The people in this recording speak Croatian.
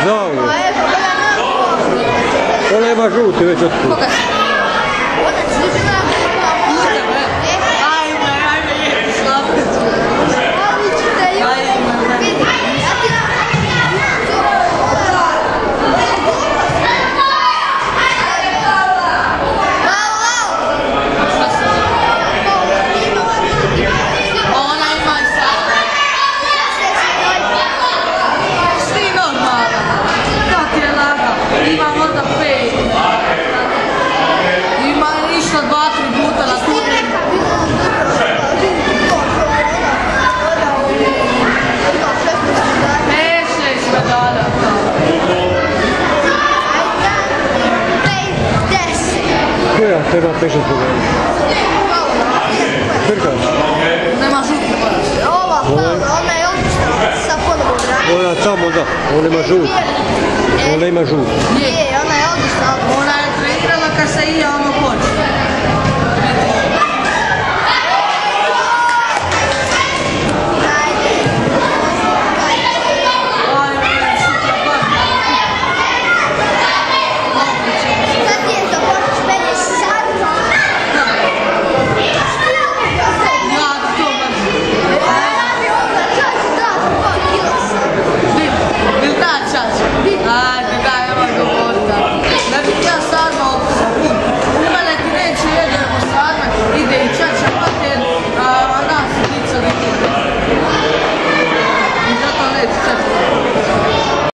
Znao je. Ona ima žuti već od tu. Koja treba pešati pogledati? Krka? Nema žuti. Ona je odlična sa ponovom vrata. Ona samo da, ona ima žut. Ona ima žut. Je, ona je odlična. Ona je trenirala kad se i